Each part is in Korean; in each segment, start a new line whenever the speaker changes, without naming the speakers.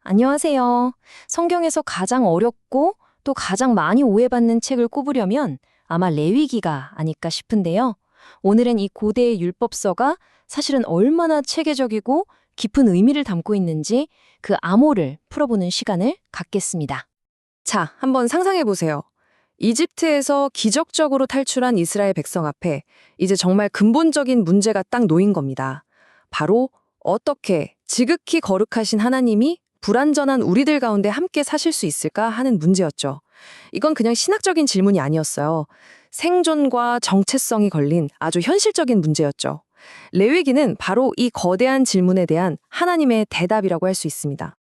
안녕하세요. 성경에서 가장 어렵고 또 가장 많이 오해받는 책을 꼽으려면 아마 레위기가 아닐까 싶은데요. 오늘은 이 고대의 율법서가 사실은 얼마나 체계적이고 깊은 의미를 담고 있는지 그 암호를 풀어보는 시간을 갖겠습니다.
자, 한번 상상해 보세요. 이집트에서 기적적으로 탈출한 이스라엘 백성 앞에 이제 정말 근본적인 문제가 딱 놓인 겁니다. 바로 어떻게 지극히 거룩하신 하나님이 불완전한 우리들 가운데 함께 사실 수 있을까 하는 문제였죠. 이건 그냥 신학적인 질문이 아니었어요. 생존과 정체성이 걸린 아주 현실적인 문제였죠. 레위기는 바로 이 거대한 질문에 대한 하나님의 대답이라고 할 수 있습니다.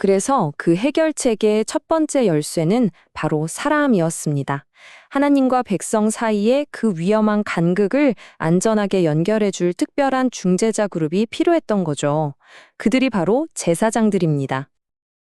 그래서 그 해결책의 첫 번째 열쇠는 바로 사람이었습니다. 하나님과 백성 사이의 그 위험한 간극을 안전하게 연결해줄 특별한 중재자 그룹이 필요했던 거죠. 그들이 바로 제사장들입니다.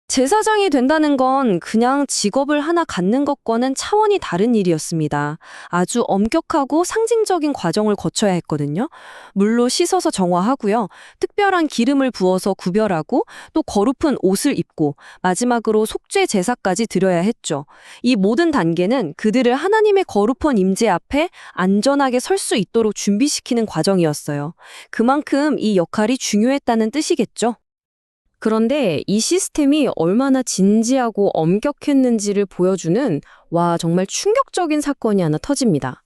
제사장이 된다는 건 그냥 직업을 하나 갖는 것과는 차원이 다른 일이었습니다. 아주 엄격하고 상징적인 과정을 거쳐야 했거든요. 물로 씻어서 정화하고요. 특별한 기름을 부어서 구별하고 또 거룩한 옷을 입고 마지막으로 속죄 제사까지 드려야 했죠. 이 모든 단계는 그들을 하나님의 거룩한 임재 앞에 안전하게 설 수 있도록 준비시키는 과정이었어요. 그만큼 이 역할이 중요했다는 뜻이겠죠. 그런데 이 시스템이 얼마나 진지하고 엄격했는지를 보여주는 정말 충격적인 사건이 하나 터집니다.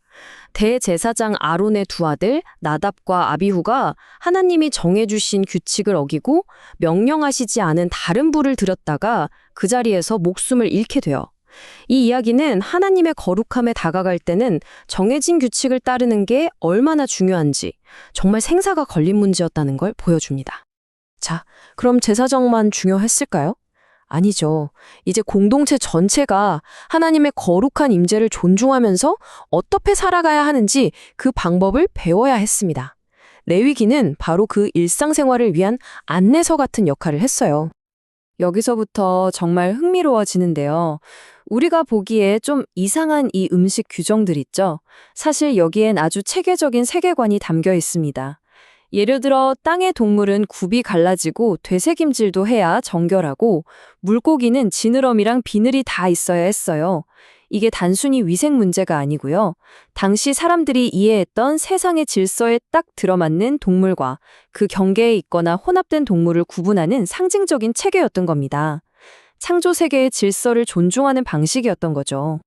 대제사장 아론의 두 아들 나답과 아비후가 하나님이 정해주신 규칙을 어기고 명령하시지 않은 다른 불을 들였다가 그 자리에서 목숨을 잃게 돼요. 이 이야기는 하나님의 거룩함에 다가갈 때는 정해진 규칙을 따르는 게 얼마나 중요한지 정말 생사가 걸린 문제였다는 걸 보여줍니다. 자, 그럼 제사장만 중요했을까요? 아니죠. 이제 공동체 전체가 하나님의 거룩한 임재를 존중하면서 어떻게 살아가야 하는지 그 방법을 배워야 했습니다. 레위기는 바로 그 일상생활을 위한 안내서 같은 역할을 했어요. 여기서부터 정말 흥미로워지는데요. 우리가 보기에 좀 이상한 이 음식 규정들 있죠? 사실 여기엔 아주 체계적인 세계관이 담겨 있습니다. 예를 들어 땅의 동물은 굽이 갈라지고 되새김질도 해야 정결하고 물고기는 지느러미랑 비늘이 다 있어야 했어요. 이게 단순히 위생 문제가 아니고요. 당시 사람들이 이해했던 세상의 질서에 딱 들어맞는 동물과 그 경계에 있거나 혼합된 동물을 구분하는 상징적인 체계였던 겁니다. 창조 세계의 질서를 존중하는 방식이었던 거죠.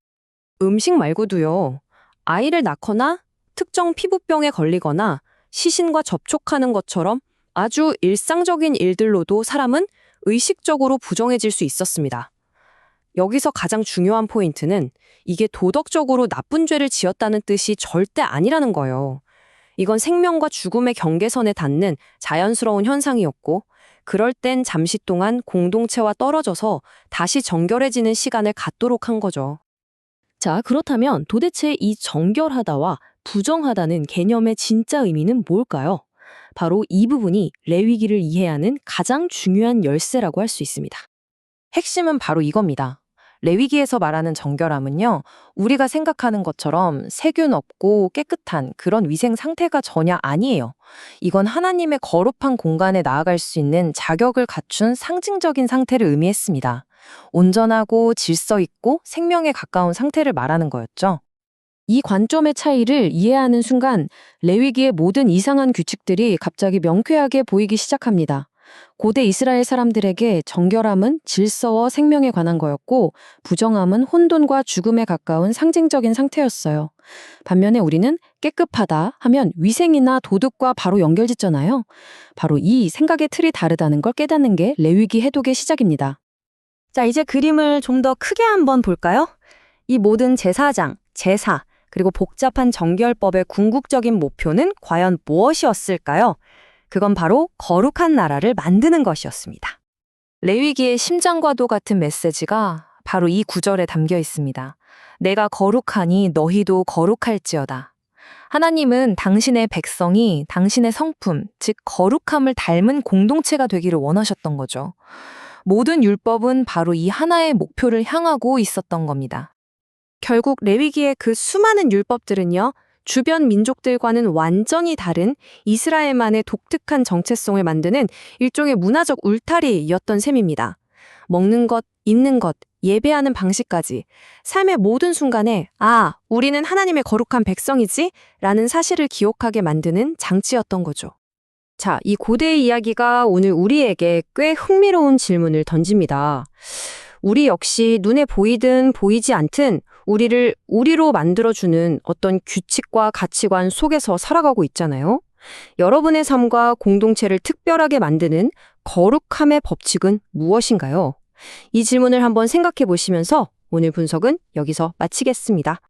음식 말고도요. 아이를 낳거나 특정 피부병에 걸리거나 시신과 접촉하는 것처럼 아주 일상적인 일들로도 사람은 의식적으로 부정해질 수 있었습니다. 여기서 가장 중요한 포인트는 이게 도덕적으로 나쁜 죄를 지었다는 뜻이 절대 아니라는 거예요. 이건 생명과 죽음의 경계선에 닿는 자연스러운 현상이었고, 그럴 땐 잠시 동안 공동체와 떨어져서 다시 정결해지는 시간을 갖도록 한 거죠. 자, 그렇다면 도대체 이 정결하다와 부정하다는 개념의 진짜 의미는 뭘까요? 바로 이 부분이 레위기를 이해하는 가장 중요한 열쇠라고 할 수 있습니다. 핵심은 바로 이겁니다. 레위기에서 말하는 정결함은요, 우리가 생각하는 것처럼 세균 없고 깨끗한 그런 위생 상태가 전혀 아니에요. 이건 하나님의 거룩한 공간에 나아갈 수 있는 자격을 갖춘 상징적인 상태를 의미했습니다. 온전하고 질서 있고 생명에 가까운 상태를 말하는 거였죠. 이 관점의 차이를 이해하는 순간 레위기의 모든 이상한 규칙들이 갑자기 명쾌하게 보이기 시작합니다. 고대 이스라엘 사람들에게 정결함은 질서와 생명에 관한 거였고 부정함은 혼돈과 죽음에 가까운 상징적인 상태였어요. 반면에 우리는 깨끗하다 하면 위생이나 도덕과 바로 연결짓잖아요. 바로 이 생각의 틀이 다르다는 걸 깨닫는 게 레위기 해독의 시작입니다.
자, 이제 그림을 좀 더 크게 한번 볼까요? 이 모든 제사장, 제사, 그리고 복잡한 정결법의 궁극적인 목표는 과연 무엇이었을까요? 그건 바로 거룩한 나라를 만드는 것이었습니다. 레위기의 심장과도 같은 메시지가 바로 이 구절에 담겨 있습니다. 내가 거룩하니 너희도 거룩할지어다. 하나님은 당신의 백성이 당신의 성품, 즉 거룩함을 닮은 공동체가 되기를 원하셨던 거죠. 모든 율법은 바로 이 하나의 목표를 향하고 있었던 겁니다. 결국 레위기의 그 수많은 율법들은요, 주변 민족들과는 완전히 다른 이스라엘만의 독특한 정체성을 만드는 일종의 문화적 울타리였던 셈입니다.
먹는 것, 입는 것, 예배하는 방식까지 삶의 모든 순간에 아, 우리는 하나님의 거룩한 백성이지? 라는 사실을 기억하게 만드는 장치였던 거죠.
자, 이 고대의 이야기가 오늘 우리에게 꽤 흥미로운 질문을 던집니다. 우리 역시 눈에 보이든 보이지 않든 우리를 우리로 만들어주는 어떤 규칙과 가치관 속에서 살아가고 있잖아요. 여러분의 삶과 공동체를 특별하게 만드는 거룩함의 법칙은 무엇인가요? 이 질문을 한번 생각해 보시면서 오늘 분석은 여기서 마치겠습니다.